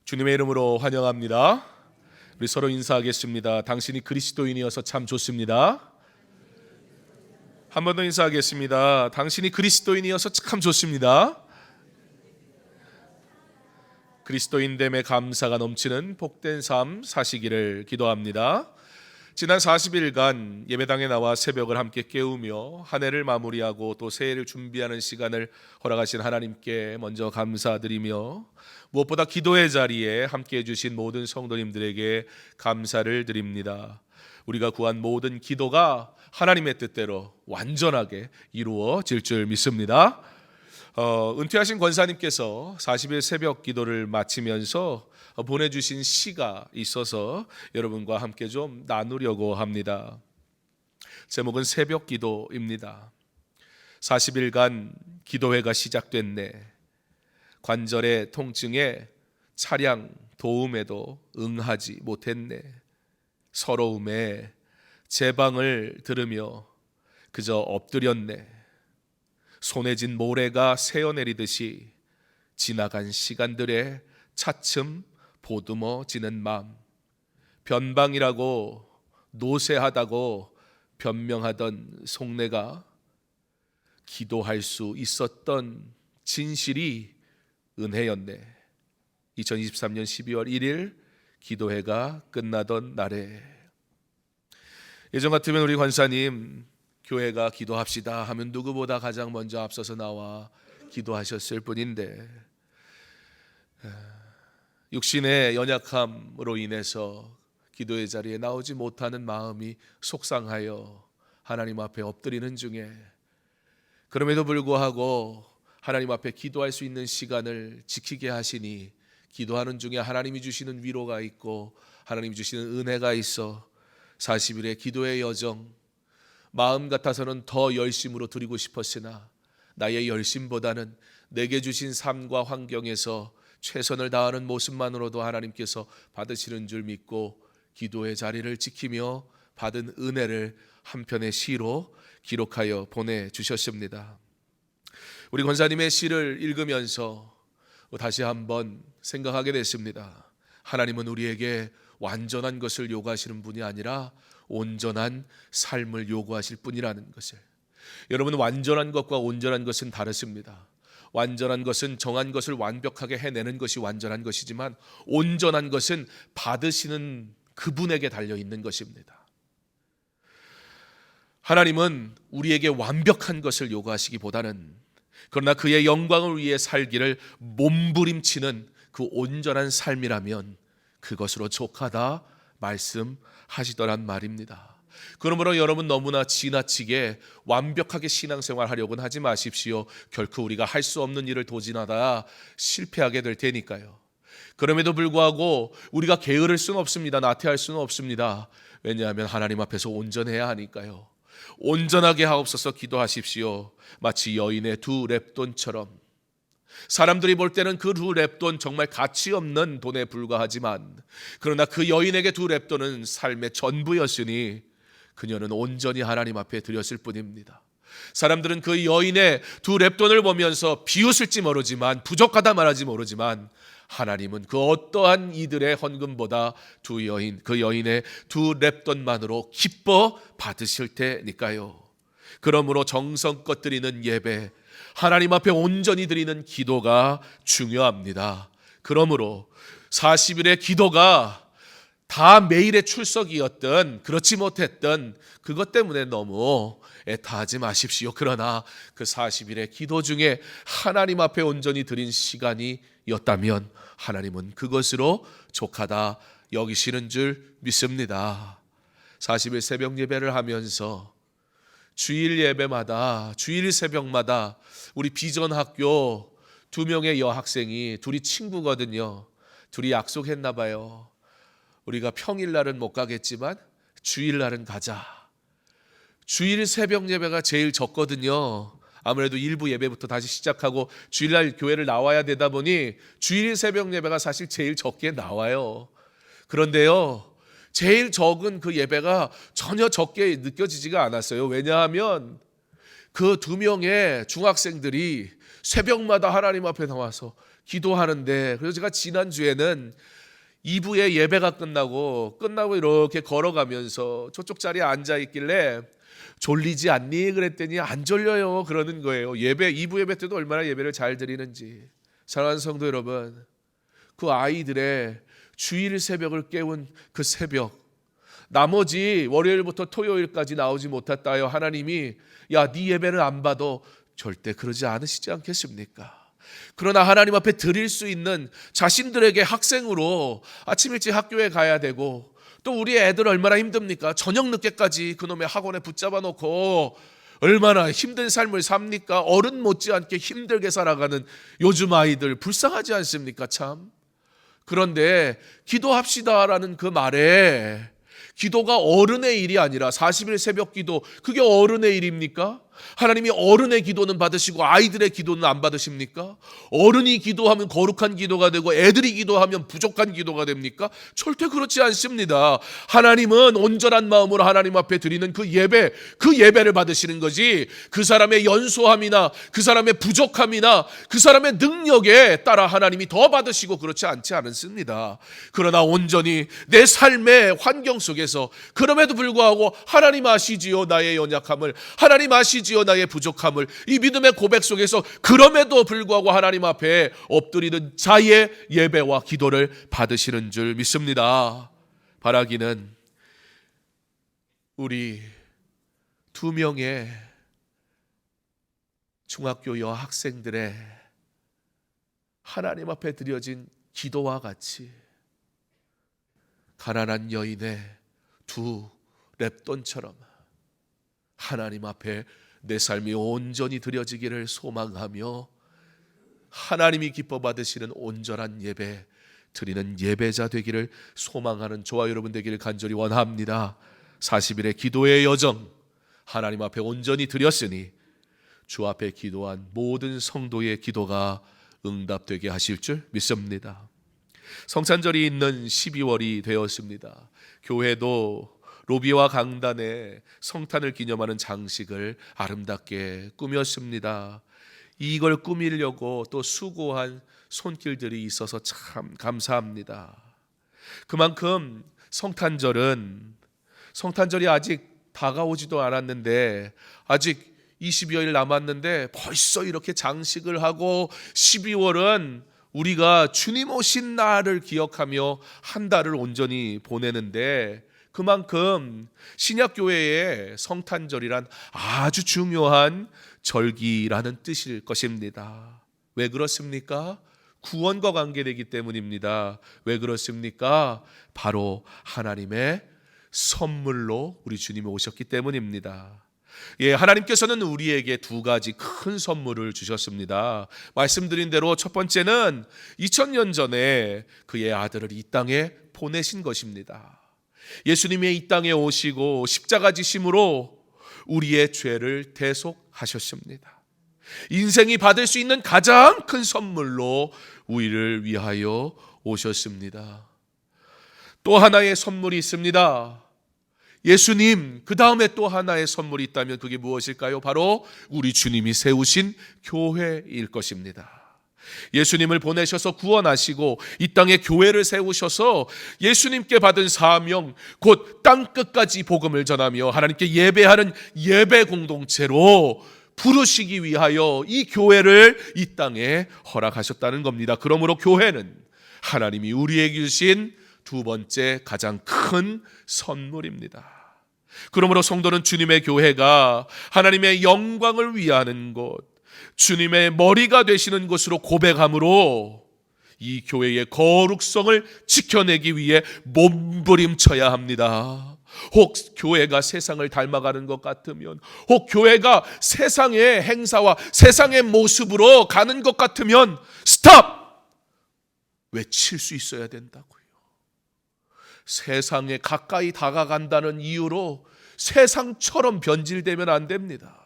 주님의 이름으로 환영합니다. 우리 서로 인사하겠습니다. 당신이 그리스도인이어서 참 좋습니다. 한 번 더 인사하겠습니다. 당신이 그리스도인이어서 참 좋습니다. 그리스도인됨에 감사가 넘치는 복된 삶 사시기를 기도합니다. 지난 40일간 예배당에 나와 새벽을 함께 깨우며 한 해를 마무리하고 또 새해를 준비하는 시간을 허락하신 하나님께 먼저 감사드리며 무엇보다 기도의 자리에 함께해 주신 모든 성도님들에게 감사를 드립니다. 우리가 구한 모든 기도가 하나님의 뜻대로 완전하게 이루어질 줄 믿습니다. 은퇴하신 권사님께서 40일 새벽 기도를 마치면서 보내주신 시가 있어서 여러분과 함께 좀 나누려고 합니다. 제목은 새벽 기도입니다. 40일간 기도회가 시작됐네. 관절의 통증에 차량 도움에도 응하지 못했네. 서러움에 제 방을 들으며 그저 엎드렸네. 손에 쥔 모래가 새어내리듯이 지나간 시간들에 차츰 보듬어지는 마음, 변방이라고 노쇠하다고 변명하던 속내가 기도할 수 있었던 진실이 은혜였네. 2023년 12월 1일 기도회가 끝나던 날에 예전 같으면 우리 권사님 교회가 기도합시다 하면 누구보다 가장 먼저 앞서서 나와 기도하셨을 뿐인데 육신의 연약함으로 인해서 기도의 자리에 나오지 못하는 마음이 속상하여 하나님 앞에 엎드리는 중에 그럼에도 불구하고 하나님 앞에 기도할 수 있는 시간을 지키게 하시니 기도하는 중에 하나님이 주시는 위로가 있고 하나님이 주시는 은혜가 있어 40일의 기도의 여정 마음 같아서는 더 열심으로 드리고 싶었으나 나의 열심보다는 내게 주신 삶과 환경에서 최선을 다하는 모습만으로도 하나님께서 받으시는 줄 믿고 기도의 자리를 지키며 받은 은혜를 한 편의 시로 기록하여 보내주셨습니다. 우리 권사님의 시를 읽으면서 다시 한번 생각하게 됐습니다. 하나님은 우리에게 완전한 것을 요구하시는 분이 아니라 온전한 삶을 요구하실 뿐이라는 것을. 여러분, 완전한 것과 온전한 것은 다르습니다. 완전한 것은 정한 것을 완벽하게 해내는 것이 완전한 것이지만 온전한 것은 받으시는 그분에게 달려있는 것입니다. 하나님은 우리에게 완벽한 것을 요구하시기보다는 그러나 그의 영광을 위해 살기를 몸부림치는 그 온전한 삶이라면 그것으로 족하다 말씀하시더란 말입니다. 그러므로 여러분 너무나 지나치게 완벽하게 신앙생활 하려고는 하지 마십시오. 결코 우리가 할 수 없는 일을 도진하다 실패하게 될 테니까요. 그럼에도 불구하고 우리가 게으를 수는 없습니다. 나태할 수는 없습니다. 왜냐하면 하나님 앞에서 온전해야 하니까요. 온전하게 하옵소서 기도하십시오. 마치 여인의 두 렙돈처럼 사람들이 볼 때는 그 두 렙돈 정말 가치 없는 돈에 불과하지만 그러나 그 여인에게 두 렙돈은 삶의 전부였으니 그녀는 온전히 하나님 앞에 드렸을 뿐입니다. 사람들은 그 여인의 두 렙돈을 보면서 비웃을지 모르지만 부족하다 말하지 모르지만 하나님은 그 어떠한 이들의 헌금보다 그 여인의 두 렙돈만으로 기뻐 받으실 테니까요. 그러므로 정성껏 드리는 예배, 하나님 앞에 온전히 드리는 기도가 중요합니다. 그러므로 40일의 기도가 다 매일의 출석이었던 그렇지 못했던 그것 때문에 너무 애타하지 마십시오. 그러나 그 40일의 기도 중에 하나님 앞에 온전히 드린 시간이었다면 하나님은 그것으로 족하다 여기시는 줄 믿습니다. 40일 새벽 예배를 하면서 주일 예배마다 주일 새벽마다 우리 비전학교 2명의 여학생이 둘이 친구거든요. 둘이 약속했나 봐요. 우리가 평일날은 못 가겠지만 주일날은 가자. 주일 새벽 예배가 제일 적거든요. 아무래도 일부 예배부터 다시 시작하고 주일날 교회를 나와야 되다 보니 주일 새벽 예배가 사실 제일 적게 나와요. 그런데요, 제일 적은 그 예배가 전혀 적게 느껴지지가 않았어요. 왜냐하면 그 2명의 중학생들이 새벽마다 하나님 앞에 나와서 기도하는데, 그래서 제가 지난주에는 2부의 예배가 끝나고 이렇게 걸어가면서 저쪽 자리에 앉아 있길래 졸리지 않니? 그랬더니 안 졸려요 그러는 거예요. 2부 예배 때도 얼마나 예배를 잘 드리는지. 사랑하는 성도 여러분, 그 아이들의 주일 새벽을 깨운 그 새벽, 나머지 월요일부터 토요일까지 나오지 못했다요 하나님이 야, 네 예배를 안 봐도 절대 그러지 않으시지 않겠습니까? 그러나 하나님 앞에 드릴 수 있는 자신들에게 학생으로 아침 일찍 학교에 가야 되고, 또 우리 애들 얼마나 힘듭니까? 저녁 늦게까지 그놈의 학원에 붙잡아 놓고 얼마나 힘든 삶을 삽니까? 어른 못지않게 힘들게 살아가는 요즘 아이들 불쌍하지 않습니까? 참. 그런데 기도합시다라는 그 말에, 기도가 어른의 일이 아니라 40일 새벽 기도, 그게 어른의 일입니까? 하나님이 어른의 기도는 받으시고 아이들의 기도는 안 받으십니까? 어른이 기도하면 거룩한 기도가 되고 애들이 기도하면 부족한 기도가 됩니까? 절대 그렇지 않습니다. 하나님은 온전한 마음으로 하나님 앞에 드리는 그 예배를 받으시는 거지, 그 사람의 연소함이나 그 사람의 부족함이나 그 사람의 능력에 따라 하나님이 더 받으시고 그렇지 않지 않습니다. 그러나 온전히 내 삶의 환경 속에서 그럼에도 불구하고 하나님 아시지요 나의 연약함을, 하나님 아시지요 나의 부족함을, 이 믿음의 고백 속에서 그럼에도 불구하고 하나님 앞에 엎드리는 자의 예배와 기도를 받으시는 줄 믿습니다. 바라기는 우리 2명의 중학교 여학생들의 하나님 앞에 드려진 기도와 같이 가난한 여인의 2 랩돈처럼 하나님 앞에 내 삶이 온전히 드려지기를 소망하며 하나님이 기뻐 받으시는 온전한 예배 드리는 예배자 되기를 소망하는 저와 여러분 되기를 간절히 원합니다. 40일의 기도의 여정, 하나님 앞에 온전히 드렸으니 주 앞에 기도한 모든 성도의 기도가 응답되게 하실 줄 믿습니다. 성찬절이 있는 12월이 되었습니다. 교회도 로비와 강단에 성탄을 기념하는 장식을 아름답게 꾸몄습니다. 이걸 꾸미려고 또 수고한 손길들이 있어서 참 감사합니다. 그만큼 성탄절이 아직 다가오지도 않았는데, 아직 20여일 남았는데 벌써 이렇게 장식을 하고, 12월은 우리가 주님 오신 날을 기억하며 한 달을 온전히 보내는데, 그만큼 신약교회의 성탄절이란 아주 중요한 절기라는 뜻일 것입니다. 왜 그렇습니까? 구원과 관계되기 때문입니다. 왜 그렇습니까? 바로 하나님의 선물로 우리 주님이 오셨기 때문입니다. 하나님께서는 우리에게 2가지 큰 선물을 주셨습니다. 말씀드린 대로 첫 번째는 2000년 전에 그의 아들을 이 땅에 보내신 것입니다. 예수님이 이 땅에 오시고 십자가 지심으로 우리의 죄를 대속하셨습니다. 인생이 받을 수 있는 가장 큰 선물로 우리를 위하여 오셨습니다. 또 하나의 선물이 있습니다. 예수님, 그 다음에 또 하나의 선물이 있다면 그게 무엇일까요? 바로 우리 주님이 세우신 교회일 것입니다. 예수님을 보내셔서 구원하시고 이 땅에 교회를 세우셔서 예수님께 받은 사명, 곧 땅끝까지 복음을 전하며 하나님께 예배하는 예배 공동체로 부르시기 위하여 이 교회를 이 땅에 허락하셨다는 겁니다. 그러므로 교회는 하나님이 우리에게 주신 2번째 가장 큰 선물입니다. 그러므로 성도는 주님의 교회가 하나님의 영광을 위하는 곳, 주님의 머리가 되시는 것으로 고백함으로 이 교회의 거룩성을 지켜내기 위해 몸부림쳐야 합니다. 혹 교회가 세상을 닮아가는 것 같으면, 혹 교회가 세상의 행사와 세상의 모습으로 가는 것 같으면 스탑! 외칠 수 있어야 된다고요. 세상에 가까이 다가간다는 이유로 세상처럼 변질되면 안 됩니다.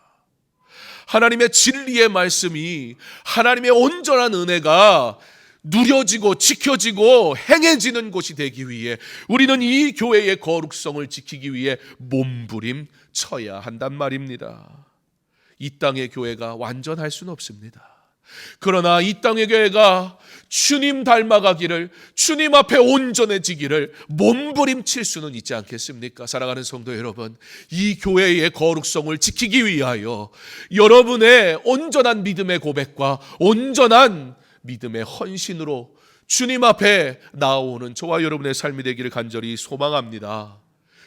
하나님의 진리의 말씀이, 하나님의 온전한 은혜가 누려지고 지켜지고 행해지는 곳이 되기 위해 우리는 이 교회의 거룩성을 지키기 위해 몸부림쳐야 한단 말입니다. 이 땅의 교회가 완전할 수는 없습니다. 그러나 이 땅의 교회가 주님 닮아가기를, 주님 앞에 온전해지기를 몸부림칠 수는 있지 않겠습니까? 사랑하는 성도 여러분, 이 교회의 거룩성을 지키기 위하여 여러분의 온전한 믿음의 고백과 온전한 믿음의 헌신으로 주님 앞에 나아오는 저와 여러분의 삶이 되기를 간절히 소망합니다.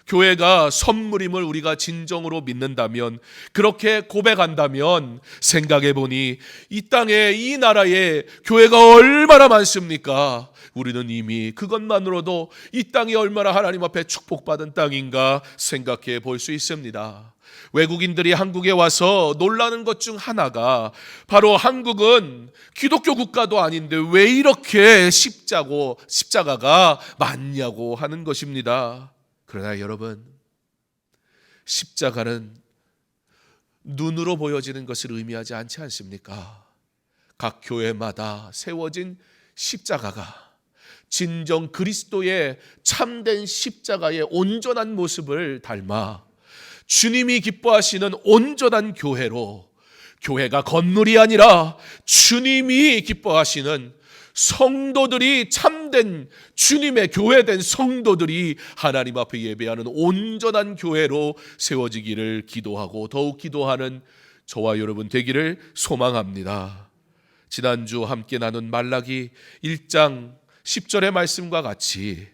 교회가 선물임을 우리가 진정으로 믿는다면, 그렇게 고백한다면, 생각해보니 이 땅에, 이 나라에 교회가 얼마나 많습니까? 우리는 이미 그것만으로도 이 땅이 얼마나 하나님 앞에 축복받은 땅인가 생각해 볼 수 있습니다. 외국인들이 한국에 와서 놀라는 것 중 하나가 바로 한국은 기독교 국가도 아닌데 왜 이렇게 십자가가 많냐고 하는 것입니다. 그러나 여러분, 십자가는 눈으로 보여지는 것을 의미하지 않지 않습니까? 각 교회마다 세워진 십자가가 진정 그리스도의 참된 십자가의 온전한 모습을 닮아 주님이 기뻐하시는 온전한 교회로, 교회가 건물이 아니라 주님이 기뻐하시는 성도들이, 참된 주님의 교회된 성도들이 하나님 앞에 예배하는 온전한 교회로 세워지기를 기도하고 더욱 기도하는 저와 여러분 되기를 소망합니다. 지난주 함께 나눈 말라기 1장 10절의 말씀과 같이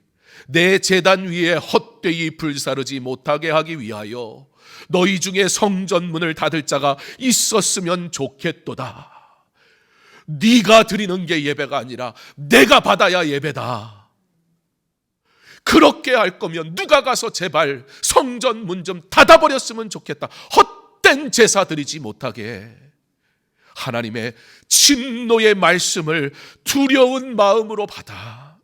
내 제단 위에 헛되이 불사르지 못하게 하기 위하여 너희 중에 성전문을 닫을 자가 있었으면 좋겠도다. 네가 드리는 게 예배가 아니라 내가 받아야 예배다. 그렇게 할 거면 누가 가서 제발 성전 문 좀 닫아버렸으면 좋겠다. 헛된 제사 드리지 못하게. 하나님의 진노의 말씀을 두려운 마음으로 받아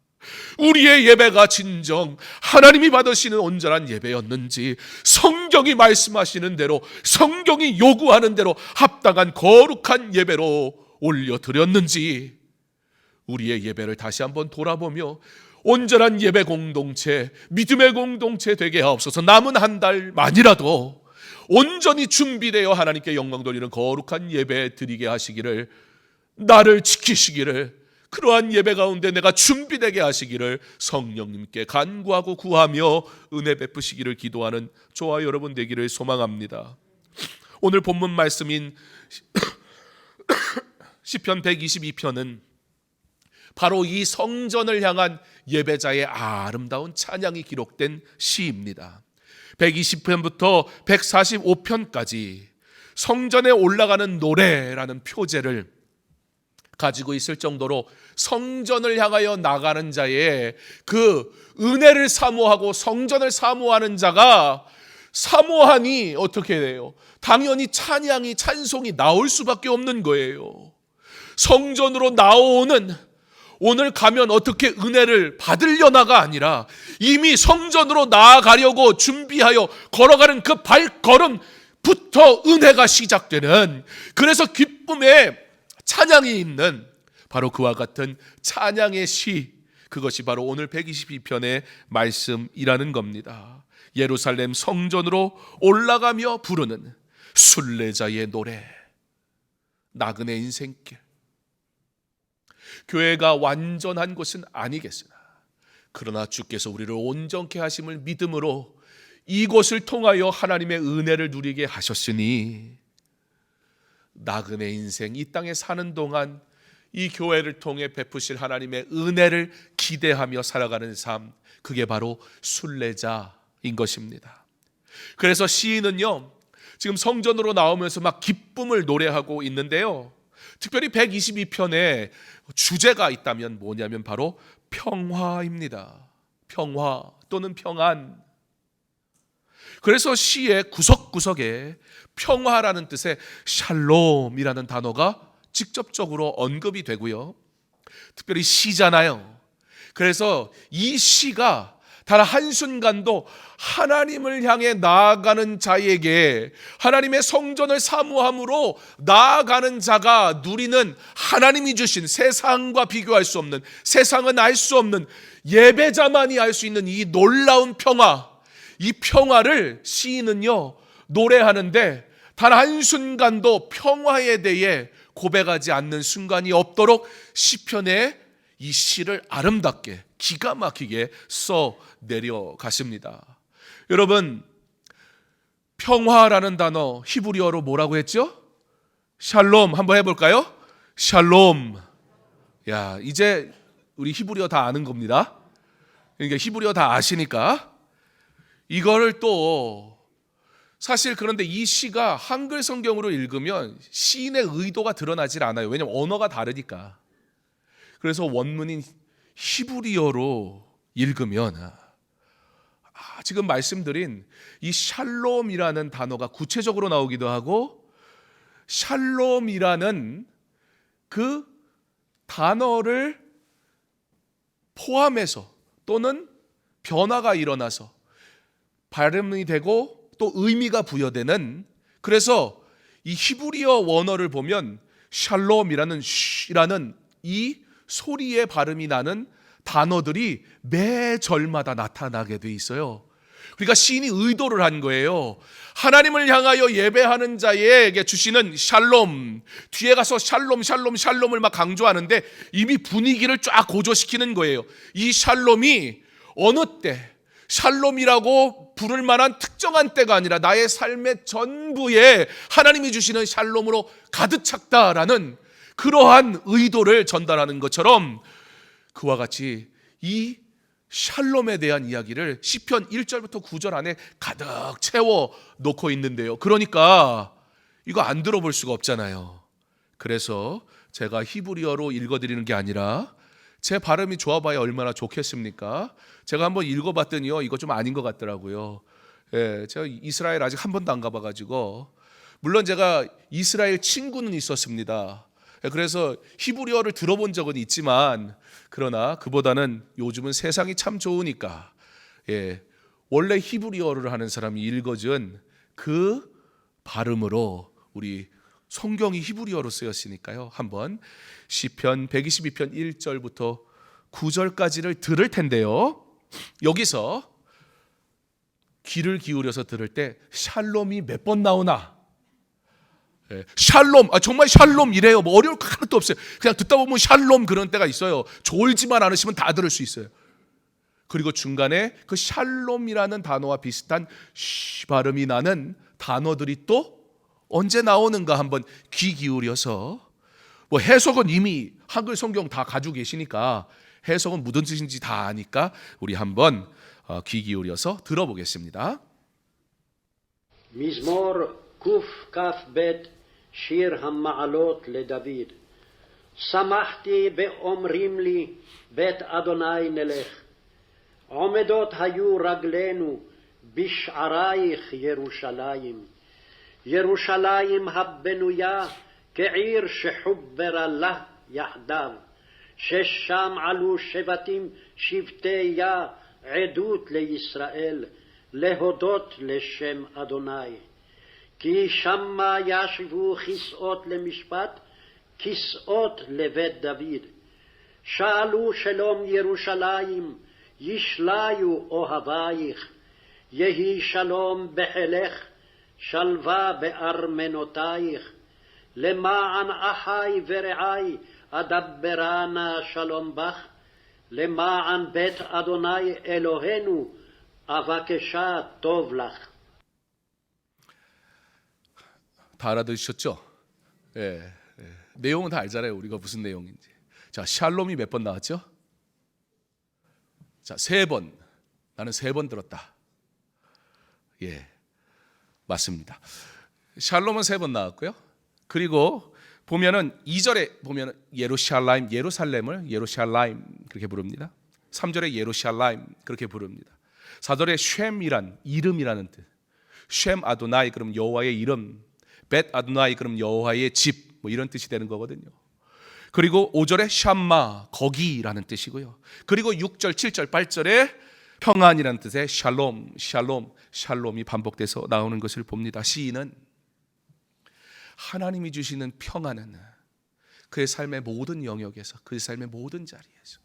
우리의 예배가 진정 하나님이 받으시는 온전한 예배였는지, 성경이 말씀하시는 대로, 성경이 요구하는 대로 합당한 거룩한 예배로 올려드렸는지 우리의 예배를 다시 한번 돌아보며 온전한 예배 공동체, 믿음의 공동체 되게 하옵소서. 남은 한 달만이라도 온전히 준비되어 하나님께 영광 돌리는 거룩한 예배 드리게 하시기를, 나를 지키시기를, 그러한 예배 가운데 내가 준비되게 하시기를 성령님께 간구하고 구하며 은혜 베푸시기를 기도하는 저와 여러분 되기를 소망합니다. 오늘 본문 말씀인 시편 122편은 바로 이 성전을 향한 예배자의 아름다운 찬양이 기록된 시입니다. 120편부터 145편까지 성전에 올라가는 노래라는 표제를 가지고 있을 정도로 성전을 향하여 나가는 자의 그 은혜를 사모하고 성전을 사모하는 자가 사모하니 어떻게 돼요? 당연히 찬양이, 찬송이 나올 수밖에 없는 거예요. 성전으로 나오는, 오늘 가면 어떻게 은혜를 받으려나가 아니라 이미 성전으로 나아가려고 준비하여 걸어가는 그 발걸음부터 은혜가 시작되는, 그래서 기쁨의 찬양이 있는 바로 그와 같은 찬양의 시, 그것이 바로 오늘 122편의 말씀이라는 겁니다. 예루살렘 성전으로 올라가며 부르는 순례자의 노래, 나그네 인생길. 교회가 완전한 것은 아니겠으나 그러나 주께서 우리를 온전케 하심을 믿음으로 이곳을 통하여 하나님의 은혜를 누리게 하셨으니 나그네 인생, 이 땅에 사는 동안 이 교회를 통해 베푸실 하나님의 은혜를 기대하며 살아가는 삶, 그게 바로 순례자인 것입니다. 그래서 시인은요, 지금 성전으로 나오면서 막 기쁨을 노래하고 있는데요, 특별히 122편에 주제가 있다면 뭐냐면 바로 평화입니다. 평화 또는 평안. 그래서 시의 구석구석에 평화라는 뜻의 샬롬이라는 단어가 직접적으로 언급이 되고요, 특별히 시잖아요. 그래서 이 시가 단 한순간도 하나님을 향해 나아가는 자에게, 하나님의 성전을 사모함으로 나아가는 자가 누리는 하나님이 주신 세상과 비교할 수 없는, 세상은 알 수 없는, 예배자만이 알 수 있는 이 놀라운 평화, 이 평화를 시인은요 노래하는데 단 한순간도 평화에 대해 고백하지 않는 순간이 없도록 시편에 이 시를 아름답게 기가 막히게 써 내려가십니다. 여러분, 평화라는 단어 히브리어로 뭐라고 했죠? 샬롬. 한번 해볼까요? 샬롬. 야, 이제 우리 히브리어 다 아는 겁니다. 그러니까 히브리어 다 아시니까 이거를 또 사실 그런데 이 시가 한글 성경으로 읽으면 시인의 의도가 드러나질 않아요. 왜냐하면 언어가 다르니까. 그래서 원문인 히브리어로 읽으면 지금 말씀드린 이 샬롬이라는 단어가 구체적으로 나오기도 하고 샬롬이라는 그 단어를 포함해서 또는 변화가 일어나서 발음이 되고 또 의미가 부여되는, 그래서 이 히브리어 원어를 보면 샬롬이라는 쉬라는 이 소리의 발음이 나는 단어들이 매 절마다 나타나게 돼 있어요. 그러니까 시인이 의도를 한 거예요. 하나님을 향하여 예배하는 자에게 주시는 샬롬, 뒤에 가서 샬롬 샬롬 샬롬을 막 강조하는데 이미 분위기를 쫙 고조시키는 거예요. 이 샬롬이 어느 때 샬롬이라고 부를 만한 특정한 때가 아니라 나의 삶의 전부에 하나님이 주시는 샬롬으로 가득 찼다라는 그러한 의도를 전달하는 것처럼 그와 같이 이 샬롬에 대한 이야기를 시편 1절부터 9절 안에 가득 채워 놓고 있는데요. 그러니까 이거 안 들어볼 수가 없잖아요. 그래서 제가 히브리어로 읽어드리는 게 아니라 제 발음이 좋아봐야 얼마나 좋겠습니까? 제가 한번 읽어봤더니요, 이거 좀 아닌 것 같더라고요. 예, 제가 이스라엘 아직 한 번도 안 가봐가지고, 물론 제가 이스라엘 친구는 있었습니다. 그래서 히브리어를 들어본 적은 있지만, 그러나 그보다는 요즘은 세상이 참 좋으니까, 원래 히브리어를 하는 사람이 읽어준 그 발음으로 우리 성경이 히브리어로 쓰였으니까요. 한번 시편 122편 1절부터 9절까지를 들을 텐데요. 여기서 귀를 기울여서 들을 때 샬롬이 몇 번 나오나? 샬롬, 정말 샬롬이래요. 뭐 어려울 거 하나도 없어요. 그냥 듣다 보면 샬롬 그런 때가 있어요. 졸지만 않으시면 다 들을 수 있어요. 그리고 중간에 그 샬롬이라는 단어와 비슷한 쉬 발음이 나는 단어들이 또 언제 나오는가 한번 귀 기울여서, 뭐 해석은 이미 한글 성경 다 가지고 계시니까 해석은 무슨 뜻인지 다 아니까 우리 한번 귀 기울여서 들어보겠습니다. מזמור קכ"ב שיר המעלות לדוד. שמחתי באומרים לי בית אדוני נלך. עומדות היו רגלינו בשערייך ירושלים. ירושלים הבנויה כעיר שחוברה לה יחדיו. ששם עלו שבטים שבטיה עדות לישראל, להודות לשם אדוני. כי שמה ישבו כסאות למשפט, כסאות לבית דוד. שאלו שלום ירושלים, ישליו אוהבייך. יהי שלום בחילך, שלווה בארמנותייך. למען אחי ורעי אדברנה שלום בך. למען בית אדוני אלוהינו אבקשה טוב לך. 다 알아들으셨죠? 내용은 다 알잖아요. 우리가 무슨 내용인지. 자, 샬롬이 몇 번 나왔죠? 자, 3번. 나는 3번 들었다. 맞습니다. 샬롬은 3번 나왔고요. 그리고 보면은 2절에 보면은 예루살렘을 예루샬라임 그렇게 부릅니다. 3절에 예루샬라임 그렇게 부릅니다. 4절에 쉔이란 이름이라는 뜻. 쉔 아도나이 그럼 여호와의 이름. 벳 아도나이 그럼 여호와의 집, 뭐 이런 뜻이 되는 거거든요. 그리고 5절에 샴마 거기라는 뜻이고요. 그리고 6절, 7절, 8절에 평안이라는 뜻의 샬롬, 샬롬, 샬롬이 반복돼서 나오는 것을 봅니다. 시인은 하나님이 주시는 평안은 그의 삶의 모든 영역에서, 그의 삶의 모든 자리에서,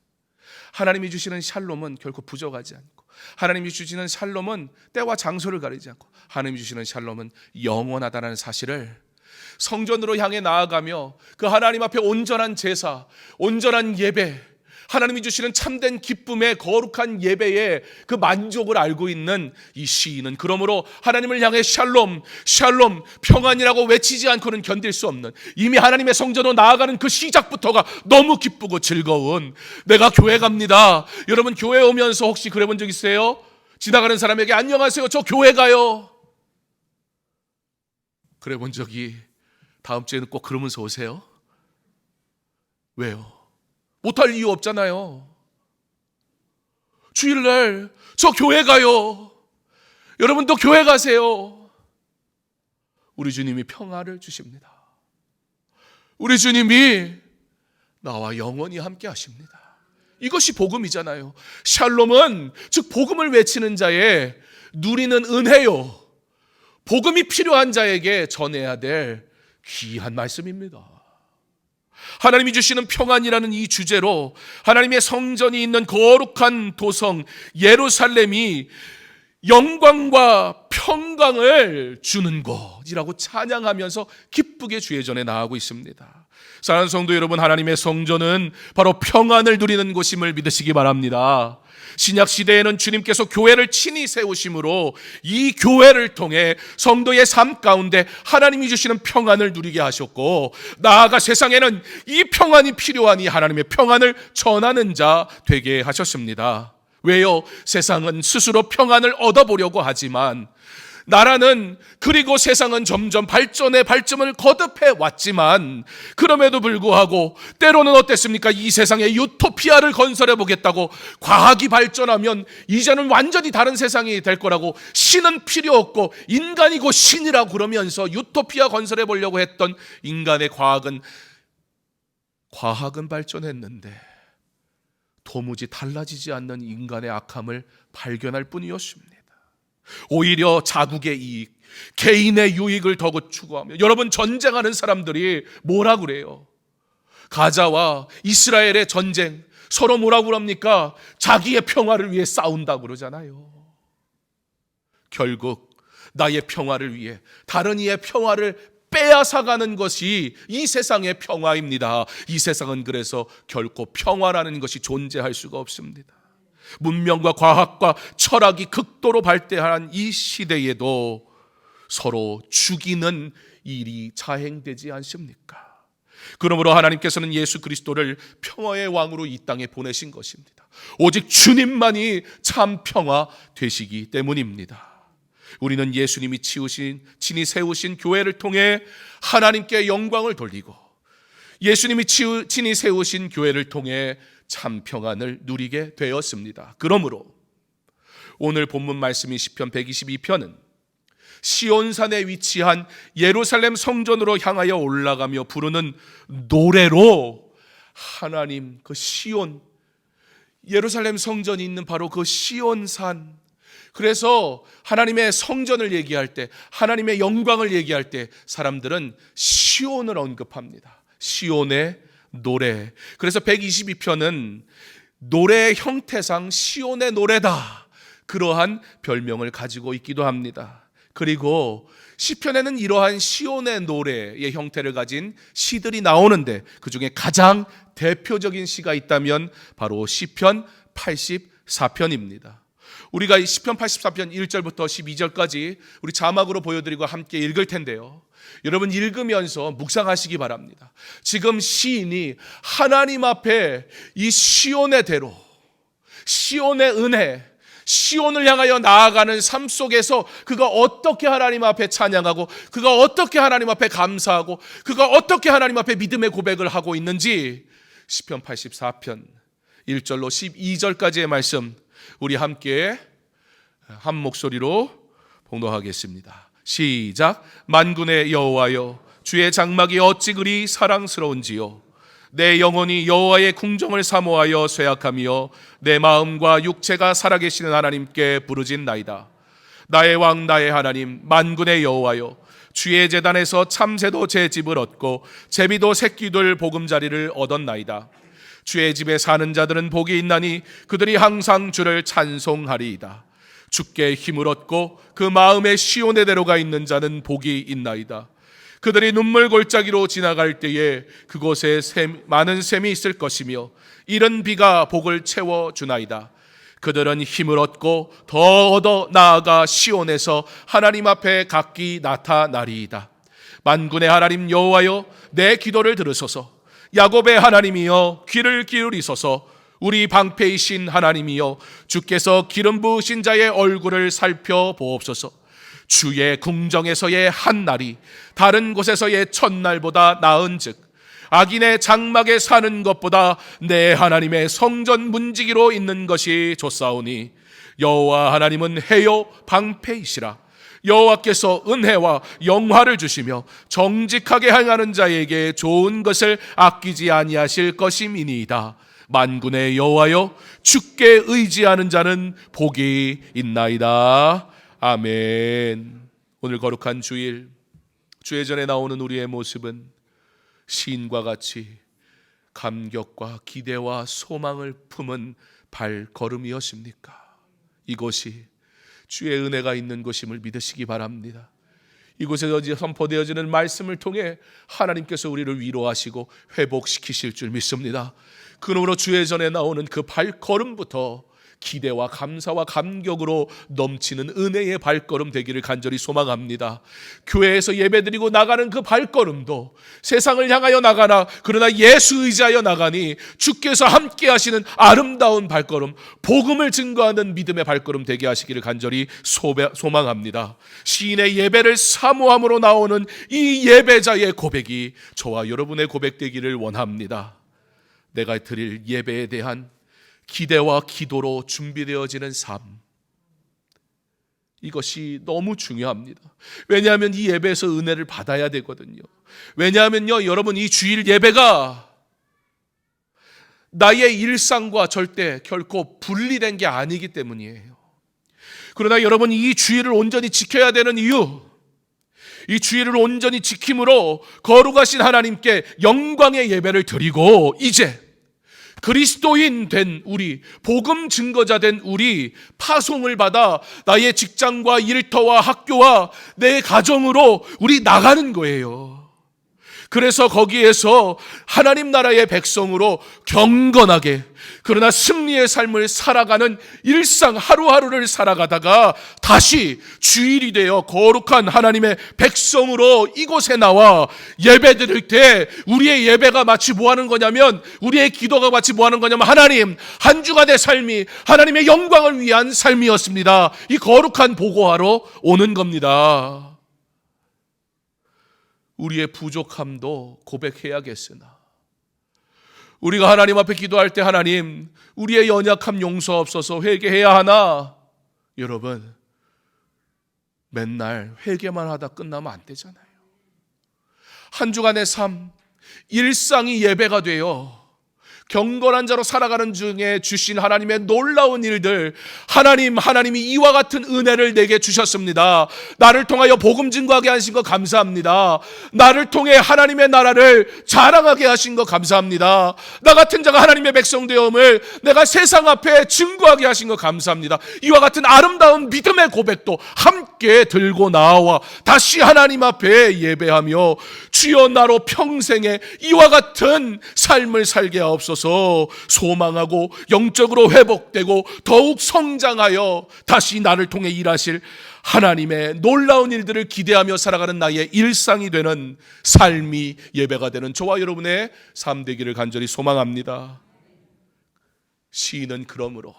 하나님이 주시는 샬롬은 결코 부족하지 않고, 하나님이 주시는 샬롬은 때와 장소를 가리지 않고, 하나님이 주시는 샬롬은 영원하다는 사실을 성전으로 향해 나아가며 그 하나님 앞에 온전한 제사, 온전한 예배, 하나님이 주시는 참된 기쁨의 거룩한 예배의 그 만족을 알고 있는 이 시인은 그러므로 하나님을 향해 샬롬, 샬롬, 평안이라고 외치지 않고는 견딜 수 없는, 이미 하나님의 성전으로 나아가는 그 시작부터가 너무 기쁘고 즐거운, 내가 교회 갑니다. 여러분 교회 오면서 혹시 그래 본 적 있어요? 지나가는 사람에게 안녕하세요, 저 교회 가요. 그래 본 적이 다음 주에는 꼭 그러면서 오세요? 왜요? 못할 이유 없잖아요. 주일날 저 교회 가요. 여러분도 교회 가세요. 우리 주님이 평화를 주십니다. 우리 주님이 나와 영원히 함께 하십니다. 이것이 복음이잖아요. 샬롬은 즉 복음을 외치는 자의 누리는 은혜요, 복음이 필요한 자에게 전해야 될 귀한 말씀입니다. 하나님이 주시는 평안이라는 이 주제로 하나님의 성전이 있는 거룩한 도성 예루살렘이 영광과 평강을 주는 곳이라고 찬양하면서 기쁘게 주의 전에 나아가고 있습니다. 사랑하는 성도 여러분, 하나님의 성전은 바로 평안을 누리는 곳임을 믿으시기 바랍니다. 신약 시대에는 주님께서 교회를 친히 세우심으로 이 교회를 통해 성도의 삶 가운데 하나님이 주시는 평안을 누리게 하셨고, 나아가 세상에는 이 평안이 필요하니 하나님의 평안을 전하는 자 되게 하셨습니다. 왜요? 세상은 스스로 평안을 얻어보려고 하지만, 나라는 그리고 세상은 점점 발전에 발전을 거듭해 왔지만, 그럼에도 불구하고 때로는 어땠습니까? 이 세상에 유토피아를 건설해 보겠다고 과학이 발전하면 이제는 완전히 다른 세상이 될 거라고, 신은 필요 없고 인간이고 신이라고 그러면서 유토피아 건설해 보려고 했던 인간의 과학은 발전했는데 도무지 달라지지 않는 인간의 악함을 발견할 뿐이었습니다. 오히려 자국의 이익, 개인의 유익을 더 추구하며, 여러분 전쟁하는 사람들이 뭐라 그래요? 가자와 이스라엘의 전쟁, 서로 뭐라고 그럽니까? 자기의 평화를 위해 싸운다고 그러잖아요. 결국 나의 평화를 위해 다른 이의 평화를 빼앗아가는 것이 이 세상의 평화입니다. 이 세상은 그래서 결코 평화라는 것이 존재할 수가 없습니다. 문명과 과학과 철학이 극도로 발달한 이 시대에도 서로 죽이는 일이 자행되지 않습니까? 그러므로 하나님께서는 예수 그리스도를 평화의 왕으로 이 땅에 보내신 것입니다. 오직 주님만이 참 평화 되시기 때문입니다. 우리는 예수님이 친히 세우신 교회를 통해 하나님께 영광을 돌리고, 예수님이 친히 세우신 교회를 통해 참 평안을 누리게 되었습니다. 그러므로 오늘 본문 말씀인 시편 122편은 시온산에 위치한 예루살렘 성전으로 향하여 올라가며 부르는 노래로 하나님 그 시온, 예루살렘 성전이 있는 바로 그 시온산, 그래서 하나님의 성전을 얘기할 때, 하나님의 영광을 얘기할 때 사람들은 시온을 언급합니다. 시온의 노래. 그래서 122편은 노래의 형태상 시온의 노래다, 그러한 별명을 가지고 있기도 합니다. 그리고 시편에는 이러한 시온의 노래의 형태를 가진 시들이 나오는데, 그 중에 가장 대표적인 시가 있다면 바로 시편 84편입니다. 우리가 이 시편 84편 1절부터 12절까지 우리 자막으로 보여드리고 함께 읽을 텐데요, 여러분 읽으면서 묵상하시기 바랍니다. 지금 시인이 하나님 앞에 이 시온의 대로, 시온의 은혜, 시온을 향하여 나아가는 삶 속에서 그가 어떻게 하나님 앞에 찬양하고, 그가 어떻게 하나님 앞에 감사하고, 그가 어떻게 하나님 앞에 믿음의 고백을 하고 있는지 시편 84편 1절로 12절까지의 말씀 우리 함께 한 목소리로 봉독하겠습니다. 시작. 만군의 여호와여, 주의 장막이 어찌 그리 사랑스러운지요. 내 영혼이 여호와의 궁정을 사모하여 쇠약하며 내 마음과 육체가 살아계시는 하나님께 부르짖나이다. 나의 왕 나의 하나님 만군의 여호와여, 주의 제단에서 참새도 제 집을 얻고 제비도 새끼들 보금자리를 얻었나이다. 주의 집에 사는 자들은 복이 있나니 그들이 항상 주를 찬송하리이다. 주께 힘을 얻고 그 마음에 시온의 대로가 있는 자는 복이 있나이다. 그들이 눈물 골짜기로 지나갈 때에 그곳에 많은 샘이 있을 것이며 이른 비가 복을 채워주나이다. 그들은 힘을 얻고 더 얻어 나아가 시온에서 하나님 앞에 각기 나타나리이다. 만군의 하나님 여호와여, 내 기도를 들으소서. 야곱의 하나님이여, 귀를 기울이소서. 우리 방패이신 하나님이여, 주께서 기름 부으신 자의 얼굴을 살펴보옵소서. 주의 궁정에서의 한 날이 다른 곳에서의 첫날보다 나은즉 악인의 장막에 사는 것보다 내 하나님의 성전 문지기로 있는 것이 좋사오니 여호와 하나님은 해요 방패이시라. 여호와께서 은혜와 영화를 주시며 정직하게 행하는 자에게 좋은 것을 아끼지 아니하실 것임이니이다. 만군의 여호와여, 주께 의지하는 자는 복이 있나이다. 아멘. 오늘 거룩한 주일, 주예전에 나오는 우리의 모습은 시인과 같이 감격과 기대와 소망을 품은 발걸음이었습니까? 이곳이 주의 은혜가 있는 곳임을 믿으시기 바랍니다. 이곳에서 선포되어지는 말씀을 통해 하나님께서 우리를 위로하시고 회복시키실 줄 믿습니다. 그러므로 주의 전에 나오는 그 발걸음부터 기대와 감사와 감격으로 넘치는 은혜의 발걸음 되기를 간절히 소망합니다. 교회에서 예배드리고 나가는 그 발걸음도 세상을 향하여 나가나 그러나 예수 의지하여 나가니 주께서 함께 하시는 아름다운 발걸음, 복음을 증거하는 믿음의 발걸음 되게 하시기를 간절히 소망합니다. 시인의 예배를 사모함으로 나오는 이 예배자의 고백이 저와 여러분의 고백 되기를 원합니다. 내가 드릴 예배에 대한 기대와 기도로 준비되어지는 삶, 이것이 너무 중요합니다. 왜냐하면 이 예배에서 은혜를 받아야 되거든요. 왜냐하면요, 여러분, 이 주일 예배가 나의 일상과 절대 결코 분리된 게 아니기 때문이에요. 그러나 여러분, 이 주일을 온전히 지켜야 되는 이유, 이 주일을 온전히 지킴으로 거룩하신 하나님께 영광의 예배를 드리고 이제 그리스도인 된 우리, 복음 증거자 된 우리, 파송을 받아 나의 직장과 일터와 학교와 내 가정으로 우리 나가는 거예요. 그래서 거기에서 하나님 나라의 백성으로 경건하게 그러나 승리의 삶을 살아가는 일상 하루하루를 살아가다가 다시 주일이 되어 거룩한 하나님의 백성으로 이곳에 나와 예배 드릴 때 우리의 예배가 마치 뭐 하는 거냐면, 우리의 기도가 마치 뭐 하는 거냐면, 하나님, 한 주가 내 삶이 하나님의 영광을 위한 삶이었습니다. 이 거룩한 보고하러 오는 겁니다. 우리의 부족함도 고백해야겠으나 우리가 하나님 앞에 기도할 때 하나님, 우리의 연약함 용서없어서 회개해야 하나? 여러분, 맨날 회개만 하다 끝나면 안 되잖아요. 한 주간의 삶, 일상이 예배가 되어 경건한 자로 살아가는 중에 주신 하나님의 놀라운 일들, 하나님이 이와 같은 은혜를 내게 주셨습니다. 나를 통하여 복음 증거하게 하신 거 감사합니다. 나를 통해 하나님의 나라를 자랑하게 하신 거 감사합니다. 나 같은 자가 하나님의 백성 되음을 내가 세상 앞에 증거하게 하신 거 감사합니다. 이와 같은 아름다운 믿음의 고백도 함께 들고 나와 다시 하나님 앞에 예배하며 주여, 나로 평생에 이와 같은 삶을 살게 하옵소서. 소망하고 영적으로 회복되고 더욱 성장하여 다시 나를 통해 일하실 하나님의 놀라운 일들을 기대하며 살아가는 나의 일상이 되는 삶이 예배가 되는 저와 여러분의 삶 되기를 간절히 소망합니다. 시인은 그러므로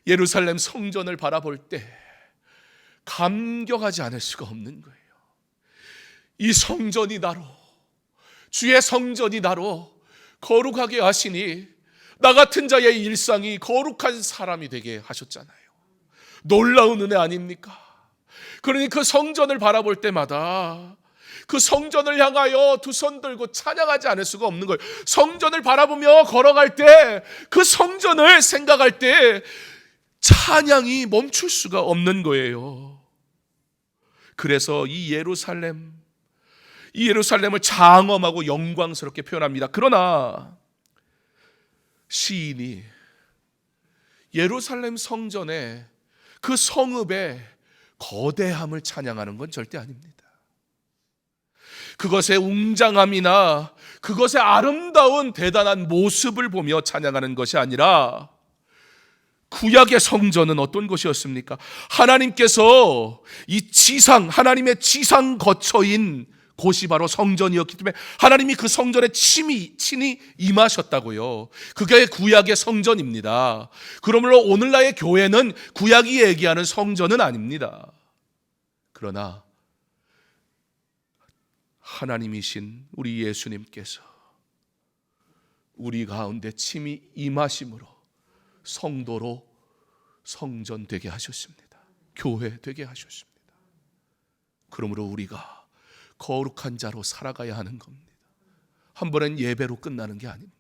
예루살렘 성전을 바라볼 때 감격하지 않을 수가 없는 거예요. 이 성전이 나로, 주의 성전이 나로 거룩하게 하시니 나 같은 자의 일상이 거룩한 사람이 되게 하셨잖아요. 놀라운 은혜 아닙니까? 그러니 그 성전을 바라볼 때마다 그 성전을 향하여 두 손 들고 찬양하지 않을 수가 없는 거예요. 성전을 바라보며 걸어갈 때, 그 성전을 생각할 때 찬양이 멈출 수가 없는 거예요. 그래서 이 예루살렘을 장엄하고 영광스럽게 표현합니다. 그러나 시인이 예루살렘 성전의 그 성읍의 거대함을 찬양하는 건 절대 아닙니다. 그것의 웅장함이나 그것의 아름다운 대단한 모습을 보며 찬양하는 것이 아니라, 구약의 성전은 어떤 것이었습니까? 하나님께서 이 지상, 하나님의 지상 거처인 곳이 바로 성전이었기 때문에 하나님이 그 성전에 친히 임하셨다고요. 그게 구약의 성전입니다. 그러므로 오늘날의 교회는 구약이 얘기하는 성전은 아닙니다. 그러나 하나님이신 우리 예수님께서 우리 가운데 친히 임하심으로 성도로 성전 되게 하셨습니다. 교회 되게 하셨습니다. 그러므로 우리가 거룩한 자로 살아가야 하는 겁니다. 한 번엔 예배로 끝나는 게 아닙니다.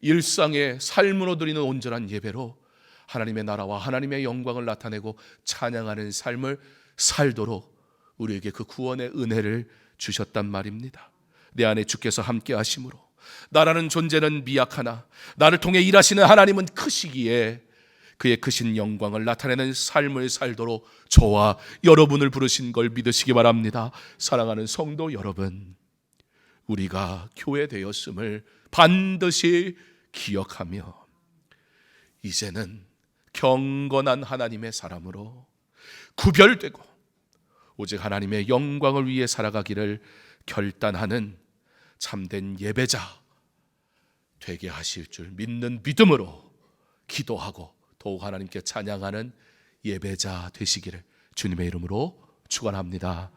일상의 삶으로 드리는 온전한 예배로 하나님의 나라와 하나님의 영광을 나타내고 찬양하는 삶을 살도록 우리에게 그 구원의 은혜를 주셨단 말입니다. 내 안에 주께서 함께 하심으로 나라는 존재는 미약하나 나를 통해 일하시는 하나님은 크시기에 그의 크신 영광을 나타내는 삶을 살도록 저와 여러분을 부르신 걸 믿으시기 바랍니다. 사랑하는 성도 여러분, 우리가 교회 되었음을 반드시 기억하며 이제는 경건한 하나님의 사람으로 구별되고 오직 하나님의 영광을 위해 살아가기를 결단하는 참된 예배자 되게 하실 줄 믿는 믿음으로 기도하고 더욱 하나님께 찬양하는 예배자 되시기를 주님의 이름으로 축원합니다.